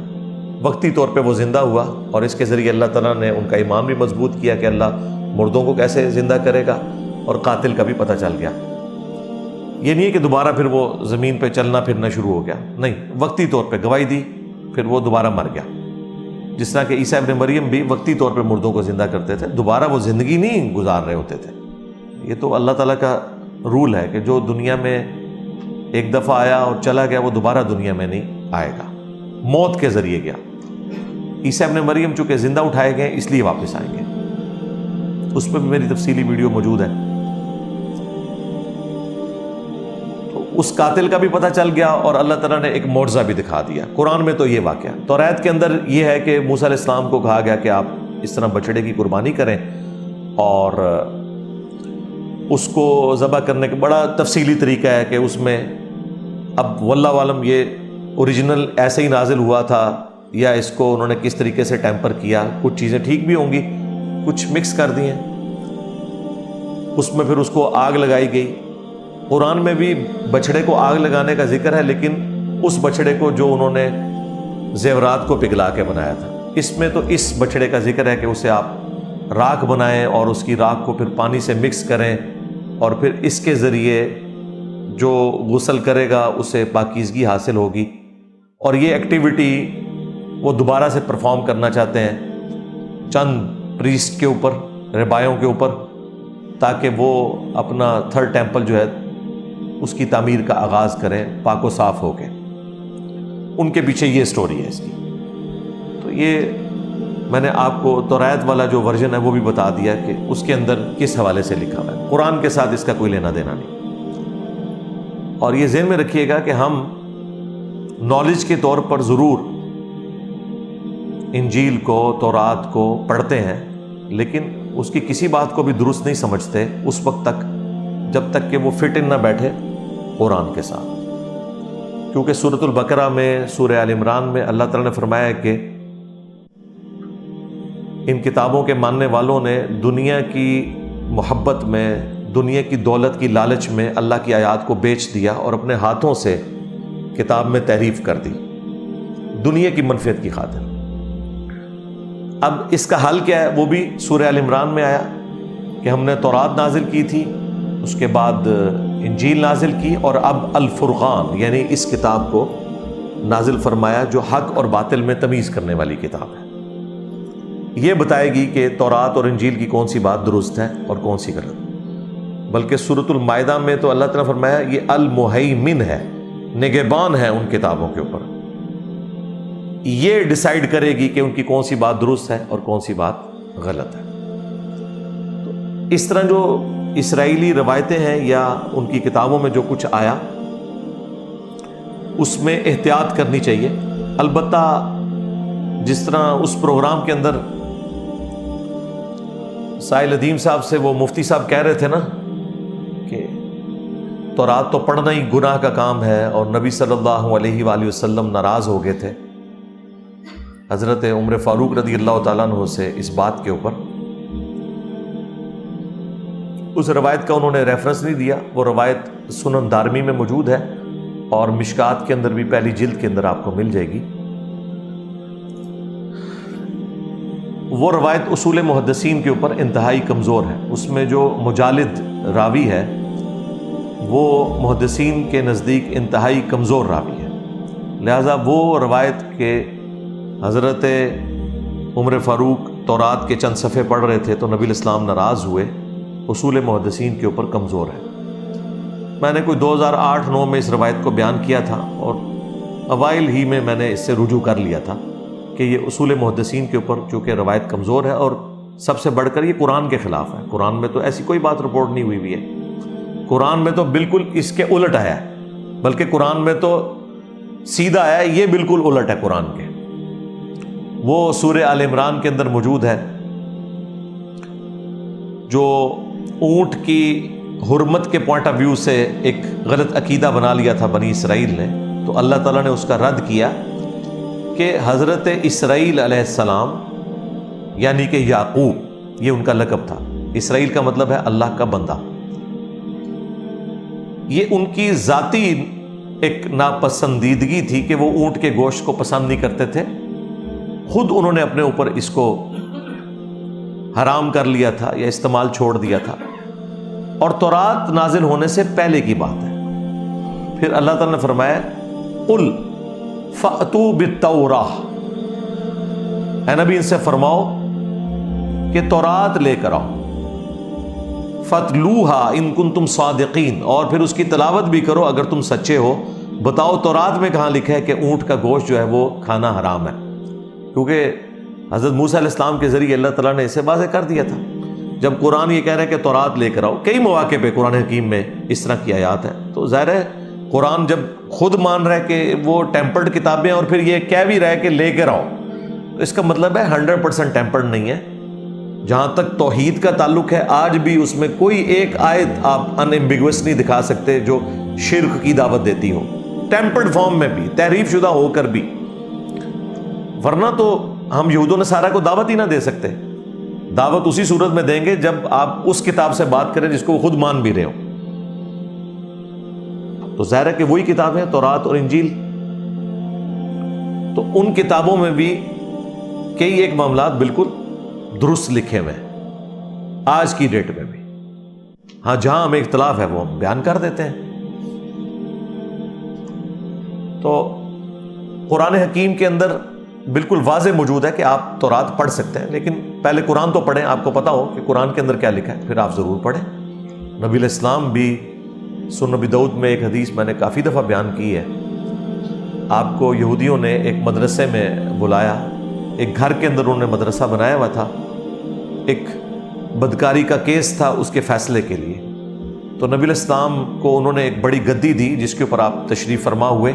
وقتی طور پہ وہ زندہ ہوا، اور اس کے ذریعے اللہ تعالیٰ نے ان کا ایمان بھی مضبوط کیا کہ اللہ مردوں کو کیسے زندہ کرے گا، اور قاتل کا بھی پتہ چل گیا. یہ نہیں ہے کہ دوبارہ پھر وہ زمین پہ چلنا پھرنا شروع ہو گیا، نہیں، وقتی طور پہ گواہی دی پھر وہ دوبارہ مر گیا. جس طرح کہ عیسیٰ ابن مریم بھی وقتی طور پہ مردوں کو زندہ کرتے تھے، دوبارہ وہ زندگی نہیں گزار رہے ہوتے تھے. یہ تو اللہ تعالیٰ کا رول ہے کہ جو دنیا میں ایک دفعہ آیا اور چلا گیا وہ دوبارہ دنیا میں نہیں آئے گا. موت کے ذریعے گیا. عیسیٰ ابن مریم چونکہ زندہ اٹھائے گئے اس لیے واپس آئیں گے. اس پہ بھی میری تفصیلی ویڈیو موجود ہے. تو اس قاتل کا بھی پتہ چل گیا اور اللہ تعالیٰ نے ایک معجزہ بھی دکھا دیا. قرآن میں تو یہ واقعہ، تورات کے اندر یہ ہے کہ موسیٰ علیہ السلام کو کہا گیا کہ آپ اس طرح بچڑے کی قربانی کریں، اور اس کو ذبح کرنے کا بڑا تفصیلی طریقہ ہے کہ اس میں اب واللہ عالم یہ اوریجنل ایسے ہی نازل ہوا تھا یا اس کو انہوں نے کس طریقے سے ٹیمپر کیا. کچھ چیزیں ٹھیک بھی ہوں گی، کچھ مکس کر دی ہیں. اس میں پھر اس کو آگ لگائی گئی. قرآن میں بھی بچڑے کو آگ لگانے کا ذکر ہے، لیکن اس بچڑے کو جو انہوں نے زیورات کو پگھلا کے بنایا تھا. اس میں تو اس بچڑے کا ذکر ہے کہ اسے آپ راکھ بنائیں اور اس کی راکھ کو پھر پانی سے مکس کریں، اور پھر اس کے ذریعے جو غسل کرے گا اسے پاکیزگی حاصل ہوگی. اور یہ ایکٹیویٹی وہ دوبارہ سے پرفارم کرنا چاہتے ہیں چند پریسٹ کے اوپر، ربایوں کے اوپر، تاکہ وہ اپنا تھرڈ ٹیمپل جو ہے اس کی تعمیر کا آغاز کریں پاک و صاف ہو کے. ان کے پیچھے یہ سٹوری ہے اس کی. تو یہ میں نے آپ کو تورات والا جو ورژن ہے وہ بھی بتا دیا کہ اس کے اندر کس حوالے سے لکھا ہوا ہے. قرآن کے ساتھ اس کا کوئی لینا دینا نہیں. اور یہ ذہن میں رکھیے گا کہ ہم نالج کے طور پر ضرور انجیل کو، تورات کو پڑھتے ہیں، لیکن اس کی کسی بات کو بھی درست نہیں سمجھتے اس وقت تک جب تک کہ وہ فٹ ان نہ بیٹھے قرآن کے ساتھ. کیونکہ سورۃ البقرہ میں، سورہ آل عمران میں اللہ تعالیٰ نے فرمایا ہے کہ ان کتابوں کے ماننے والوں نے دنیا کی محبت میں، دنیا کی دولت کی لالچ میں اللہ کی آیات کو بیچ دیا اور اپنے ہاتھوں سے کتاب میں تحریف کر دی دنیا کی منفعت کی خاطر. اب اس کا حل کیا ہے؟ وہ بھی سورہ آل عمران میں آیا کہ ہم نے تورات نازل کی تھی، اس کے بعد انجیل نازل کی، اور اب الفرقان یعنی اس کتاب کو نازل فرمایا جو حق اور باطل میں تمیز کرنے والی کتاب ہے. یہ بتائے گی کہ تورات اور انجیل کی کون سی بات درست ہے اور کون سی غلط. بلکہ سورۃ المائدہ میں تو اللہ تعالیٰ نے فرمایا یہ المہیمن ہے، نگہبان ہے ان کتابوں کے اوپر. یہ ڈیسائیڈ کرے گی کہ ان کی کون سی بات درست ہے اور کون سی بات غلط ہے. تو اس طرح جو اسرائیلی روایتیں ہیں یا ان کی کتابوں میں جو کچھ آیا اس میں احتیاط کرنی چاہیے. البتہ جس طرح اس پروگرام کے اندر سائل ادیم صاحب سے وہ مفتی صاحب کہہ رہے تھے نا کہ تورات تو پڑھنا ہی گناہ کا کام ہے، اور نبی صلی اللہ علیہ وآلہ وسلم ناراض ہو گئے تھے حضرت عمر فاروق رضی اللہ تعالیٰ عنہ سے اس بات کے اوپر. اس روایت کا انہوں نے ریفرنس نہیں دیا. وہ روایت سنن دارمی میں موجود ہے اور مشکات کے اندر بھی پہلی جلد کے اندر آپ کو مل جائے گی. وہ روایت اصول محدثین کے اوپر انتہائی کمزور ہے. اس میں جو مجالد راوی ہے وہ محدثین کے نزدیک انتہائی کمزور راوی ہے. لہٰذا وہ روایت کے حضرت عمر فاروق تورات کے چند صفحے پڑھ رہے تھے تو نبی الاسلام ناراض ہوئے، اصول محدثین کے اوپر کمزور ہے۔ میں نے کوئی 2008-9 میں اس روایت کو بیان کیا تھا اور اوائل ہی میں نے اس سے رجوع کر لیا تھا کہ یہ اصول محدثین کے اوپر چونکہ روایت کمزور ہے اور سب سے بڑھ کر یہ قرآن کے خلاف ہے۔ قرآن میں تو ایسی کوئی بات رپورٹ نہیں ہوئی ہے، قرآن میں تو بالکل اس کے الٹ آیا ہے، بلکہ قرآن میں تو سیدھا آیا ہے، یہ بالکل الٹ ہے قرآن کے۔ وہ سورہ آل عمران کے اندر موجود ہے جو اونٹ کی حرمت کے پوائنٹ آف ویو سے ایک غلط عقیدہ بنا لیا تھا بنی اسرائیل نے، تو اللہ تعالیٰ نے اس کا رد کیا کہ حضرت اسرائیل علیہ السلام یعنی کہ یعقوب، یہ ان کا لقب تھا، اسرائیل کا مطلب ہے اللہ کا بندہ، یہ ان کی ذاتی ایک ناپسندیدگی تھی کہ وہ اونٹ کے گوشت کو پسند نہیں کرتے تھے، خود انہوں نے اپنے اوپر اس کو حرام کر لیا تھا یا استعمال چھوڑ دیا تھا، اور تورات نازل ہونے سے پہلے کی بات ہے۔ پھر اللہ تعالیٰ نے فرمایا قل فأتوا بالتوراۃ، اے نبی ان سے فرماؤ کہ تورات لے کر آؤ، فَاتْلُوهَا إِن كُنتُمْ صَادِقِينَ، اور پھر اس کی تلاوت بھی کرو اگر تم سچے ہو، بتاؤ تورات میں کہاں لکھا ہے کہ اونٹ کا گوشت جو ہے وہ کھانا حرام ہے، کیونکہ حضرت موسیٰ علیہ السلام کے ذریعے اللہ تعالیٰ نے اسے واضح کر دیا تھا۔ جب قرآن یہ کہہ رہا ہے کہ تورات لے کر آؤ، کئی مواقع پہ قرآن حکیم میں اس طرح کی آیات ہیں، تو ظاہر ہے قرآن جب خود مان رہا ہے کہ وہ ٹیمپرڈ کتابیں اور پھر یہ کہہ بھی رہا ہے کہ لے کر آؤ، تو اس کا مطلب ہے 100% ٹیمپرڈ نہیں ہے۔ جہاں تک توحید کا تعلق ہے آج بھی اس میں کوئی ایک آیت آپ انیمبیگوس نہیں دکھا سکتے جو شرک کی دعوت دیتی ہو، ٹیمپرڈ فارم میں بھی، تحریف شدہ ہو کر بھی، ورنہ تو ہم یہود و نصارہ کو دعوت ہی نہ دے سکتے۔ دعوت اسی صورت میں دیں گے جب آپ اس کتاب سے بات کریں جس کو وہ خود مان بھی رہے ہو۔ تو ظاہر ہے کہ وہی کتابیں تورات اور انجیل، تو ان کتابوں میں بھی کئی ایک معاملات بالکل درست لکھے ہوئے ہیں آج کی ڈیٹ میں بھی۔ ہاں جہاں ہمیں اختلاف ہے وہ ہم بیان کر دیتے ہیں۔ تو قرآن حکیم کے اندر بالکل واضح موجود ہے کہ آپ تورات پڑھ سکتے ہیں، لیکن پہلے قرآن تو پڑھیں، آپ کو پتا ہو کہ قرآن کے اندر کیا لکھا ہے، پھر آپ ضرور پڑھیں۔ نبی علیہ السلام بھی سنن نبی داؤد میں ایک حدیث میں نے کافی دفعہ بیان کی ہے، آپ کو یہودیوں نے ایک مدرسے میں بلایا، ایک گھر کے اندر انہوں نے مدرسہ بنایا ہوا تھا، ایک بدکاری کا کیس تھا اس کے فیصلے کے لیے، تو نبی علیہ السلام کو انہوں نے ایک بڑی گدی دی جس کے اوپر آپ تشریف فرما ہوئے،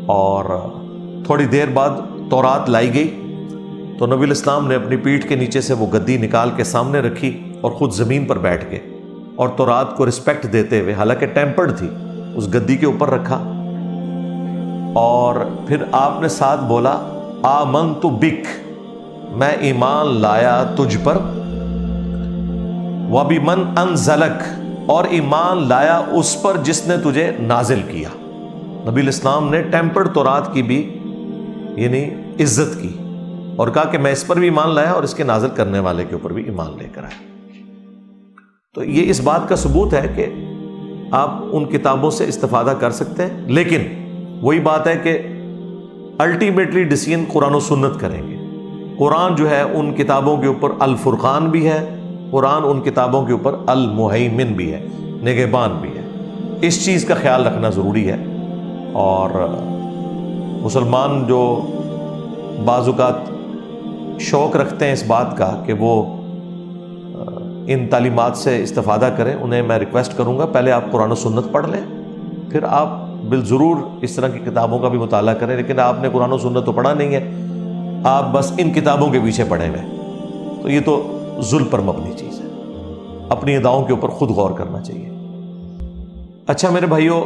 اور تھوڑی دیر بعد تورات لائی گئی، تو نبی علیہ السلام نے اپنی پیٹھ کے نیچے سے وہ گدی نکال کے سامنے رکھی اور خود زمین پر بیٹھ کے اور تورات کو رسپیکٹ دیتے ہوئے، حالانکہ ٹیمپرڈ تھی، اس گدی کے اوپر رکھا، اور پھر آپ نے ساتھ بولا آمنت بک، میں ایمان لایا تجھ پر، وبمن انزلک، اور ایمان لایا اس پر جس نے تجھے نازل کیا۔ نبی علیہ السلام نے ٹیمپرڈ تورات کی بھی یعنی عزت کی اور کہا کہ میں اس پر بھی ایمان لایا اور اس کے نازل کرنے والے کے اوپر بھی ایمان لے کر آیا۔ تو یہ اس بات کا ثبوت ہے کہ آپ ان کتابوں سے استفادہ کر سکتے ہیں، لیکن وہی بات ہے کہ الٹیمیٹلی ڈیسیژن قرآن و سنت کریں گے۔ قرآن جو ہے ان کتابوں کے اوپر الفرقان بھی ہے، قرآن ان کتابوں کے اوپر المہیمن بھی ہے، نگہبان بھی ہے۔ اس چیز کا خیال رکھنا ضروری ہے، اور مسلمان جو بعض اوقات شوق رکھتے ہیں اس بات کا کہ وہ ان تعلیمات سے استفادہ کریں، انہیں میں ریکویسٹ کروں گا پہلے آپ قرآن و سنت پڑھ لیں، پھر آپ بالضرور اس طرح کی کتابوں کا بھی مطالعہ کریں، لیکن آپ نے قرآن و سنت تو پڑھا نہیں ہے، آپ بس ان کتابوں کے پیچھے پڑے ہوئے، تو یہ تو ظلم پر مبنی چیز ہے۔ اپنی اداؤں کے اوپر خود غور کرنا چاہیے۔ اچھا میرے بھائیوں،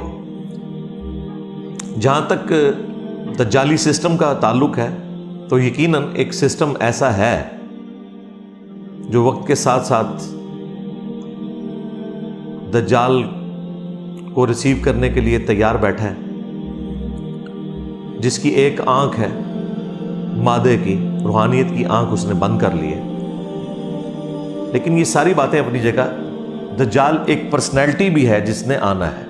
جہاں تک دجالی سسٹم کا تعلق ہے تو یقیناً ایک سسٹم ایسا ہے جو وقت کے ساتھ ساتھ دجال کو ریسیو کرنے کے لیے تیار بیٹھا ہے، جس کی ایک آنکھ ہے مادے کی، روحانیت کی آنکھ اس نے بند کر لی ہے۔ لیکن یہ ساری باتیں اپنی جگہ، دجال ایک پرسنالٹی بھی ہے جس نے آنا ہے،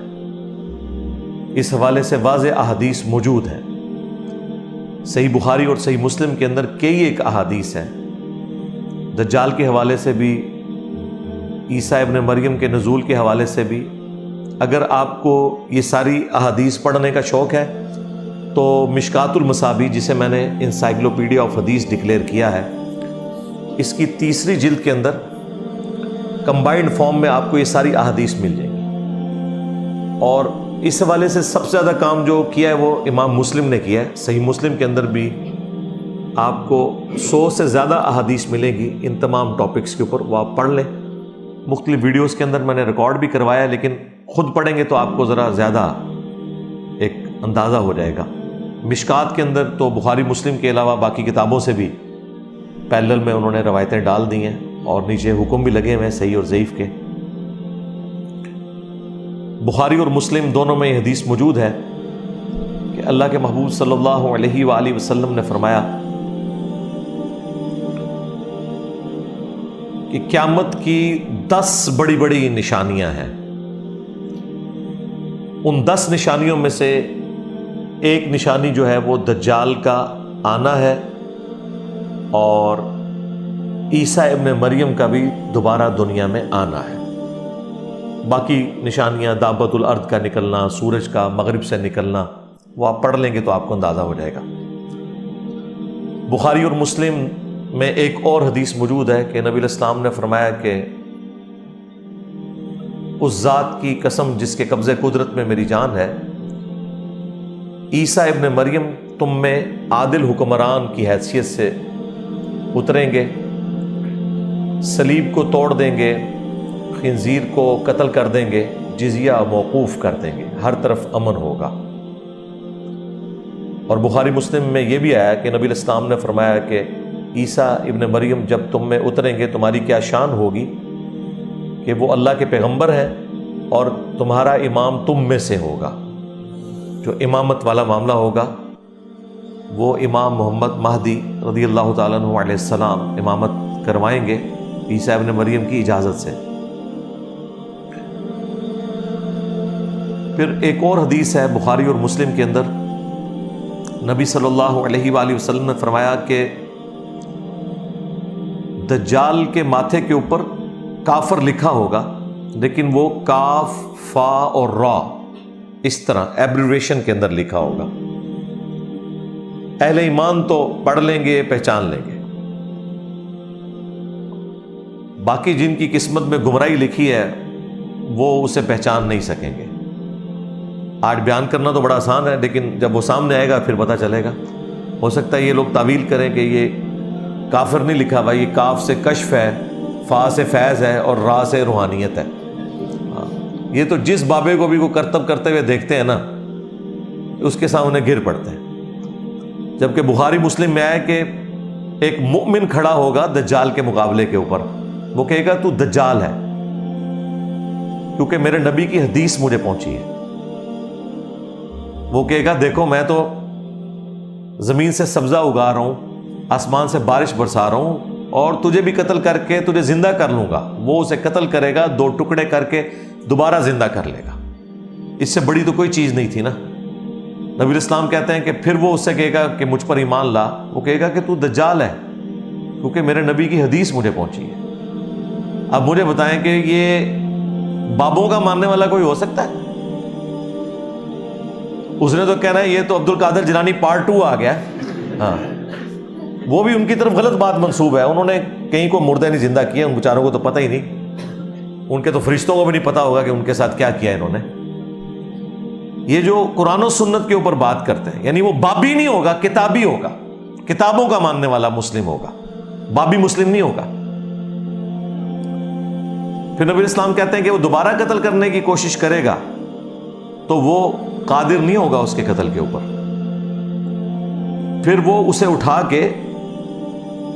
اس حوالے سے واضح احادیث موجود ہیں۔ صحیح بخاری اور صحیح مسلم کے اندر کئی ایک احادیث ہیں، دجال کے حوالے سے بھی، عیسیٰ ابن مریم کے نزول کے حوالے سے بھی۔ اگر آپ کو یہ ساری احادیث پڑھنے کا شوق ہے تو مشکات المصابیح، جسے میں نے انسائکلوپیڈیا آف حدیث ڈکلیئر کیا ہے، اس کی 3 جلد کے اندر کمبائنڈ فارم میں آپ کو یہ ساری احادیث مل جائیں گی۔ اور اس حوالے سے سب سے زیادہ کام جو کیا ہے وہ امام مسلم نے کیا ہے۔ صحیح مسلم کے اندر بھی آپ کو 100 سے زیادہ احادیث ملیں گی ان تمام ٹاپکس کے اوپر، وہ آپ پڑھ لیں۔ مختلف ویڈیوز کے اندر میں نے ریکارڈ بھی کروایا، لیکن خود پڑھیں گے تو آپ کو ذرا زیادہ ایک اندازہ ہو جائے گا۔ مشکات کے اندر تو بخاری مسلم کے علاوہ باقی کتابوں سے بھی پیرلل میں انہوں نے روایتیں ڈال دی ہیں، اور نیچے حکم بھی لگے ہوئے ہیں صحیح اور ضعیف کے۔ بخاری اور مسلم دونوں میں یہ حدیث موجود ہے کہ اللہ کے محبوب صلی اللہ علیہ وآلہ وسلم نے فرمایا کہ قیامت کی 10 بڑی بڑی نشانیاں ہیں۔ ان 10 نشانیوں میں سے ایک نشانی جو ہے وہ دجال کا آنا ہے، اور عیسیٰ ابن مریم کا بھی دوبارہ دنیا میں آنا ہے۔ باقی نشانیاں دابت الارض کا نکلنا، سورج کا مغرب سے نکلنا، وہ آپ پڑھ لیں گے تو آپ کو اندازہ ہو جائے گا۔ بخاری اور مسلم میں ایک اور حدیث موجود ہے کہ نبی علیہ السلام نے فرمایا کہ اس ذات کی قسم جس کے قبضے قدرت میں میری جان ہے، عیسیٰ ابن مریم تم میں عادل حکمران کی حیثیت سے اتریں گے، صلیب کو توڑ دیں گے، خنزیر کو قتل کر دیں گے، جزیہ موقوف کر دیں گے، ہر طرف امن ہوگا۔ اور بخاری مسلم میں یہ بھی آیا کہ نبی علیہ السلام نے فرمایا کہ عیسیٰ ابن مریم جب تم میں اتریں گے تمہاری کیا شان ہوگی کہ وہ اللہ کے پیغمبر ہیں اور تمہارا امام تم میں سے ہوگا۔ جو امامت والا معاملہ ہوگا وہ امام محمد مہدی رضی اللہ تعالیٰ عنہ علیہ السلام امامت کروائیں گے عیسیٰ ابن مریم کی اجازت سے۔ پھر ایک اور حدیث ہے بخاری اور مسلم کے اندر، نبی صلی اللہ علیہ وآلہ وسلم نے فرمایا کہ دجال کے ماتھے کے اوپر کافر لکھا ہوگا، لیکن وہ کاف، فا اور را اس طرح ایبریویشن کے اندر لکھا ہوگا۔ اہل ایمان تو پڑھ لیں گے، پہچان لیں گے، باقی جن کی قسمت میں گمراہی لکھی ہے وہ اسے پہچان نہیں سکیں گے۔ آج بیان کرنا تو بڑا آسان ہے، لیکن جب وہ سامنے آئے گا پھر پتہ چلے گا۔ ہو سکتا ہے یہ لوگ تعویل کریں کہ یہ کافر نہیں لکھا ہوا، یہ کاف سے کشف ہے، فا سے فیض ہے اور را سے روحانیت ہے۔ یہ تو جس بابے کو بھی وہ کرتب کرتے ہوئے دیکھتے ہیں نا، اس کے سامنے گر پڑتے ہیں۔ جبکہ بخاری مسلم میں آیا کہ ایک مؤمن کھڑا ہوگا دجال کے مقابلے کے اوپر، وہ کہے گا تو دجال ہے، کیونکہ میرے نبی کی حدیث مجھے پہنچی ہے۔ وہ کہے گا دیکھو میں تو زمین سے سبزہ اگا رہا ہوں، آسمان سے بارش برسا رہا ہوں، اور تجھے بھی قتل کر کے تجھے زندہ کر لوں گا۔ وہ اسے قتل کرے گا، 2 ٹکڑے کر کے دوبارہ زندہ کر لے گا۔ اس سے بڑی تو کوئی چیز نہیں تھی نا۔ نبی علیہ السلام کہتے ہیں کہ پھر وہ اس سے کہے گا کہ مجھ پر ایمان لا، وہ کہے گا کہ تو دجال ہے، کیونکہ میرے نبی کی حدیث مجھے پہنچی ہے۔ اب مجھے بتائیں کہ یہ بابوں کا ماننے والا کوئی ہو سکتا ہے؟ اس نے تو کہنا ہے یہ تو عبد القادر جیلانی پارٹ 2 آ گیا۔ ہاں، وہ بھی ان کی طرف غلط بات منسوب ہے، انہوں نے کہیں کو مردہ نہیں زندہ کیا، ان بیچاروں کو تو پتہ ہی نہیں، ان کے تو فرشتوں کو بھی نہیں پتا ہوگا کہ ان کے ساتھ کیا کیا انہوں نے۔ یہ جو قرآن و سنت کے اوپر بات کرتے ہیں، یعنی وہ بابی نہیں ہوگا، کتابی ہوگا، کتابوں کا ماننے والا مسلم ہوگا، بابی مسلم نہیں ہوگا۔ پھر نبی اسلام کہتے ہیں کہ وہ دوبارہ قتل کرنے کی کوشش کرے گا تو وہ قادر نہیں ہوگا اس کے قتل کے اوپر۔ پھر وہ اسے اٹھا کے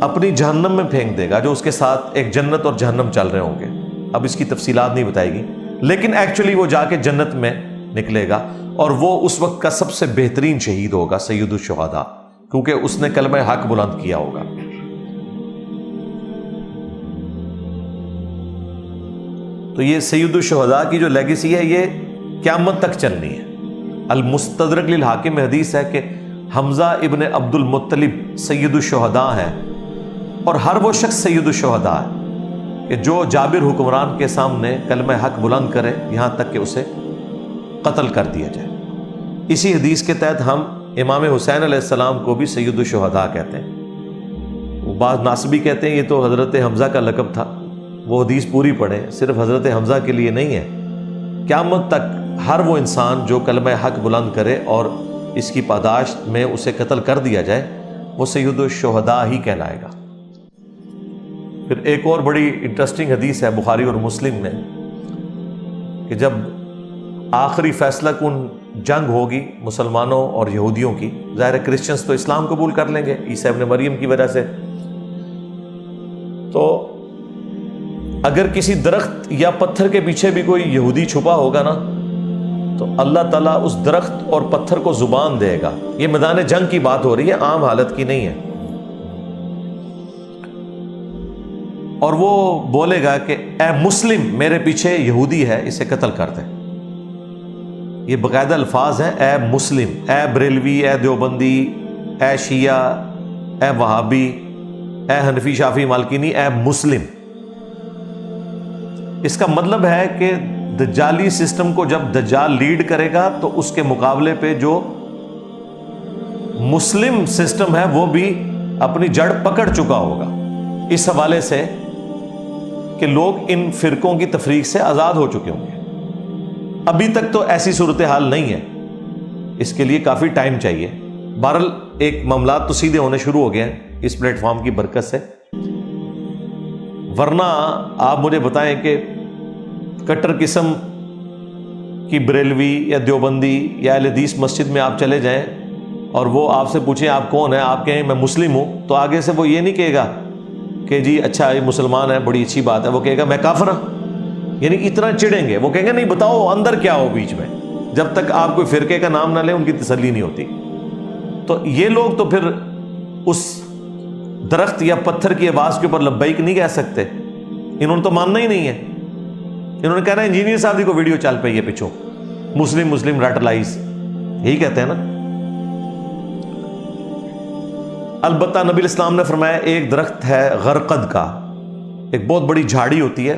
اپنی جہنم میں پھینک دے گا، جو اس کے ساتھ ایک جنت اور جہنم چل رہے ہوں گے۔ اب اس کی تفصیلات نہیں بتائے گی، لیکن ایکچولی وہ جا کے جنت میں نکلے گا، اور وہ اس وقت کا سب سے بہترین شہید ہوگا، سید الشہداء، کیونکہ اس نے کلمہ حق بلند کیا ہوگا۔ تو یہ سید الشہداء کی جو لیگیسی ہے یہ قیامت تک چلنی ہے۔ المستدرک للحاکم میں حدیث ہے کہ حمزہ ابن عبد المطلب سید الشہداء ہے، اور ہر وہ شخص سید الشہداء ہے کہ جو جابر حکمران کے سامنے کلمہ حق بلند کرے یہاں تک کہ اسے قتل کر دیا جائے۔ اسی حدیث کے تحت ہم امام حسین علیہ السلام کو بھی سید الشہداء کہتے ہیں۔ وہ بعض ناصبی کہتے ہیں یہ تو حضرت حمزہ کا لقب تھا، وہ حدیث پوری پڑھیں، صرف حضرت حمزہ کے لیے نہیں ہے، قیامت تک ہر وہ انسان جو کلمہ حق بلند کرے اور اس کی پاداشت میں اسے قتل کر دیا جائے وہ سید الشہداء ہی کہلائے گا۔ پھر ایک اور بڑی انٹرسٹنگ حدیث ہے بخاری اور مسلم میں کہ جب آخری فیصلہ کن جنگ ہوگی مسلمانوں اور یہودیوں کی، ظاہر کرسچنز تو اسلام قبول کر لیں گے عیسیٰ ابن مریم کی وجہ سے، تو اگر کسی درخت یا پتھر کے پیچھے بھی کوئی یہودی چھپا ہوگا نا تو اللہ تعالیٰ اس درخت اور پتھر کو زبان دے گا۔ یہ میدان جنگ کی بات ہو رہی ہے، عام حالت کی نہیں ہے، اور وہ بولے گا کہ اے مسلم میرے پیچھے یہودی ہے اسے قتل کر دے۔ یہ باقاعدہ الفاظ ہیں، اے مسلم، اے بریلوی، اے دیوبندی، اے شیعہ، اے وہابی، اے حنفی شافعی مالکینی، اے مسلم۔ اس کا مطلب ہے کہ دجالی سسٹم کو جب دجال لیڈ کرے گا تو اس کے مقابلے پہ جو مسلم سسٹم ہے وہ بھی اپنی جڑ پکڑ چکا ہوگا، اس حوالے سے کہ لوگ ان فرقوں کی تفریق سے آزاد ہو چکے ہوں گے۔ ابھی تک تو ایسی صورتحال نہیں ہے، اس کے لیے کافی ٹائم چاہیے۔ بہرحال ایک معاملات تو سیدھے ہونے شروع ہو گئے ہیں اس پلیٹ فارم کی برکت سے، ورنہ آپ مجھے بتائیں کہ کٹر قسم کی بریلوی یا دیوبندی یا اہل حدیث مسجد میں آپ چلے جائیں اور وہ آپ سے پوچھیں آپ کون ہیں، آپ کہیں میں مسلم ہوں، تو آگے سے وہ یہ نہیں کہے گا کہ جی اچھا یہ مسلمان ہے بڑی اچھی بات ہے، وہ کہے گا میں کافر ہوں۔ یعنی اتنا چڑھیں گے، وہ کہیں گے نہیں بتاؤ اندر کیا ہو بیچ میں، جب تک آپ کوئی فرقے کا نام نہ لیں ان کی تسلی نہیں ہوتی۔ تو یہ لوگ تو پھر اس درخت یا پتھر کی آواز کے اوپر لبیک نہیں کہہ سکتے، انہوں نے تو ماننا ہی نہیں ہے، انہوں نے کہنا ہے انجینئر صاحب جی کو ویڈیو چل پہ یہ پیچھوں مسلم مسلم رٹ لائز، یہی کہتے ہیں نا۔ البتہ نبی اسلام نے فرمایا ایک درخت ہے غرقد کا، ایک بہت بڑی جھاڑی ہوتی ہے،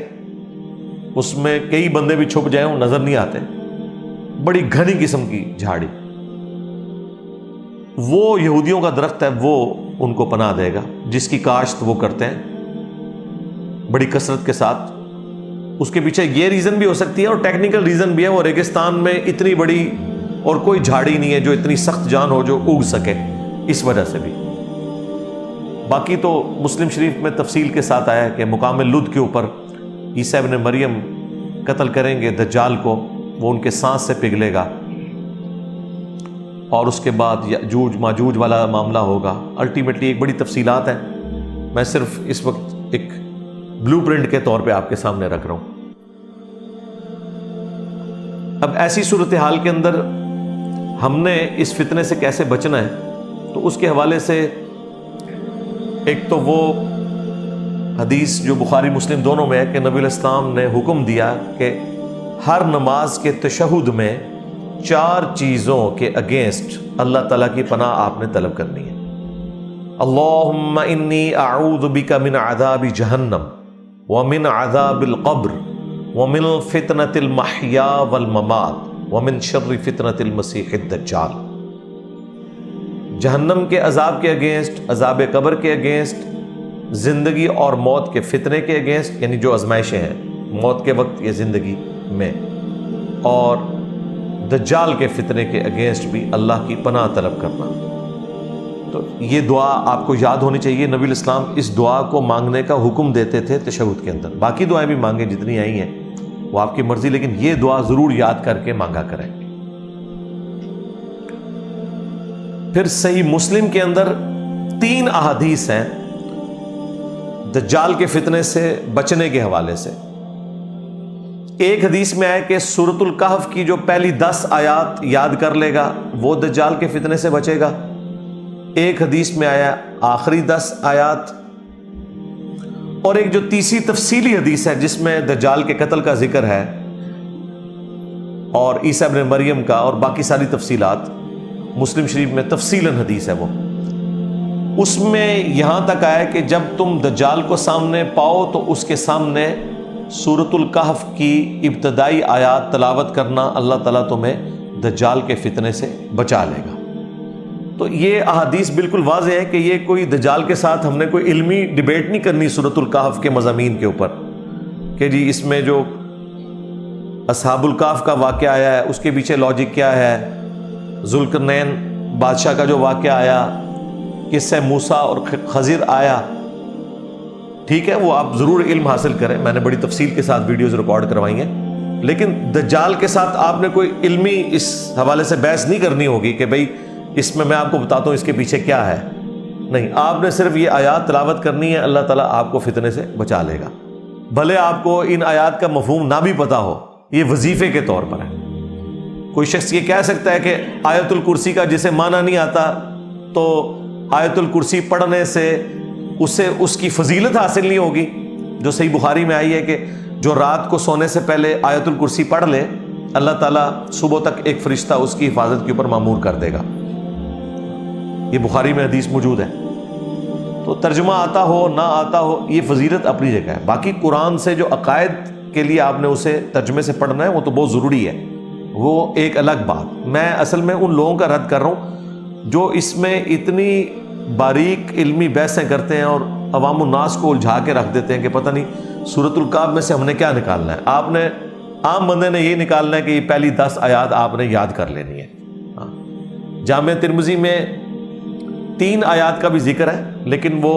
اس میں کئی بندے بھی چھپ جائیں وہ نظر نہیں آتے، بڑی گھنی قسم کی جھاڑی، وہ یہودیوں کا درخت ہے، وہ ان کو پناہ دے گا، جس کی کاشت وہ کرتے ہیں بڑی کثرت کے ساتھ۔ اس کے پیچھے یہ ریزن بھی ہو سکتی ہے اور ٹیکنیکل ریزن بھی ہے، وہ ریگستان میں اتنی بڑی اور کوئی جھاڑی نہیں ہے جو اتنی سخت جان ہو جو اگ سکے، اس وجہ سے بھی۔ باقی تو مسلم شریف میں تفصیل کے ساتھ آیا ہے کہ مقام لد کے اوپر عیسیٰ ابن مریم قتل کریں گے دجال کو، وہ ان کے سانس سے پگھلے گا، اور اس کے بعد یاجوج ماجوج والا معاملہ ہوگا۔ الٹیمیٹلی ایک بڑی تفصیلات ہیں، میں صرف اس وقت ایک بلو پرنٹ کے طور پہ آپ کے سامنے رکھ رہا ہوں۔ اب ایسی صورتحال کے اندر ہم نے اس فتنے سے کیسے بچنا ہے، تو اس کے حوالے سے ایک تو وہ حدیث جو بخاری مسلم دونوں میں ہے کہ نبی علیہ السلام نے حکم دیا کہ ہر نماز کے تشہد میں 4 چیزوں کے اگینسٹ اللہ تعالیٰ کی پناہ آپ نے طلب کرنی ہے۔ اللہم انی اعوذ بک من عذاب جہنم ومن عذاب القبر ومن فتنة المحیا والممات ومن شر فتنة المسیح الدجال۔ جہنم کے عذاب کے اگینسٹ، عذاب قبر کے اگینسٹ، زندگی اور موت کے فتنے کے اگینسٹ، یعنی جو آزمائشیں ہیں موت کے وقت یا زندگی میں، اور دجال کے فتنے کے اگینسٹ بھی اللہ کی پناہ طلب کرنا۔ تو یہ دعا آپ کو یاد ہونی چاہیے، نبی الاسلام اس دعا کو مانگنے کا حکم دیتے تھے تشہد کے اندر۔ باقی دعائیں بھی مانگیں جتنی آئی ہیں وہ آپ کی مرضی، لیکن یہ دعا ضرور یاد کر کے مانگا کریں۔ پھر صحیح مسلم کے اندر 3 احادیث ہیں دجال کے فتنے سے بچنے کے حوالے سے۔ ایک حدیث میں ہے کہ سورۃ الکہف کی جو پہلی 10 آیات یاد کر لے گا وہ دجال کے فتنے سے بچے گا۔ ایک حدیث میں آیا آخری 10 آیات، اور ایک جو تیسری تفصیلی حدیث ہے جس میں دجال کے قتل کا ذکر ہے اور عیسیٰ ابن مریم کا اور باقی ساری تفصیلات مسلم شریف میں تفصیلاً حدیث ہے وہ، اس میں یہاں تک آیا کہ جب تم دجال کو سامنے پاؤ تو اس کے سامنے سورۃ الکہف کی ابتدائی آیات تلاوت کرنا، اللہ تعالیٰ تمہیں دجال کے فتنے سے بچا لے گا۔ تو یہ احادیث بالکل واضح ہے کہ یہ کوئی دجال کے ساتھ ہم نے کوئی علمی ڈیبیٹ نہیں کرنی سورۃ الکہف کے مضامین کے اوپر کہ جی اس میں جو اصحاب الکہف کا واقعہ آیا ہے اس کے پیچھے لاجک کیا ہے، ذوالقرنین بادشاہ کا جو واقعہ آیا، قصہ موسیٰ اور خضر آیا، ٹھیک ہے وہ آپ ضرور علم حاصل کریں، میں نے بڑی تفصیل کے ساتھ ویڈیوز ریکارڈ کروائی ہیں، لیکن دجال کے ساتھ آپ نے کوئی علمی اس حوالے سے بحث نہیں کرنی ہوگی کہ بھئی اس میں آپ کو بتاتا ہوں اس کے پیچھے کیا ہے، نہیں، آپ نے صرف یہ آیات تلاوت کرنی ہے، اللہ تعالیٰ آپ کو فتنے سے بچا لے گا، بھلے آپ کو ان آیات کا مفہوم نہ بھی پتا ہو، یہ وظیفے کے طور پر ہے۔ کوئی شخص یہ کہہ سکتا ہے کہ آیت الکرسی کا جسے معنی نہیں آتا تو آیت الکرسی پڑھنے سے اسے اس کی فضیلت حاصل نہیں ہوگی، جو صحیح بخاری میں آئی ہے کہ جو رات کو سونے سے پہلے آیت الکرسی پڑھ لے اللہ تعالیٰ صبح تک ایک فرشتہ اس کی حفاظت کے اوپر مامور کر دے گا، یہ بخاری میں حدیث موجود ہے۔ تو ترجمہ آتا ہو نہ آتا ہو یہ فضیلت اپنی جگہ ہے، باقی قرآن سے جو عقائد کے لیے آپ نے اسے ترجمے سے پڑھنا ہے وہ تو بہت ضروری ہے، وہ ایک الگ بات۔ میں اصل میں ان لوگوں کا رد کر رہا ہوں جو اس میں اتنی باریک علمی بحثیں کرتے ہیں اور عوام الناس کو الجھا کے رکھ دیتے ہیں کہ پتہ نہیں سورۃ الکہف میں سے ہم نے کیا نکالنا ہے۔ آپ نے عام بندے نے یہ نکالنا ہے کہ یہ پہلی 10 آیات آپ نے یاد کر لینی ہے۔ جامع ترمذی میں 3 آیات کا بھی ذکر ہے لیکن وہ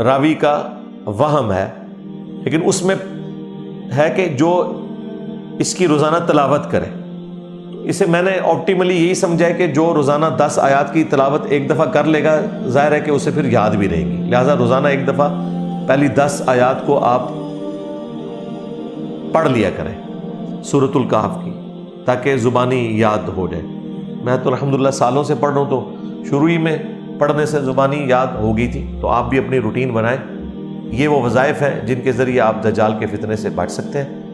راوی کا وہم ہے، لیکن اس میں ہے کہ جو اس کی روزانہ تلاوت کرے، اسے میں نے آپٹیملی یہی سمجھا ہے کہ جو روزانہ 10 آیات کی تلاوت ایک دفعہ کر لے گا ظاہر ہے کہ اسے پھر یاد بھی رہے گی، لہٰذا روزانہ ایک دفعہ پہلی 10 آیات کو آپ پڑھ لیا کریں سورۃ الکہف کی تاکہ زبانی یاد ہو جائے۔ میں تو الحمدللہ سالوں سے پڑھ رہا ہوں تو شروع ہی میں پڑھنے سے زبانی یاد ہو گئی تھی، تو آپ بھی اپنی روٹین بنائیں، یہ وہ وظائف ہیں جن کے ذریعے آپ دجال کے فتنے سے بچ سکتے ہیں۔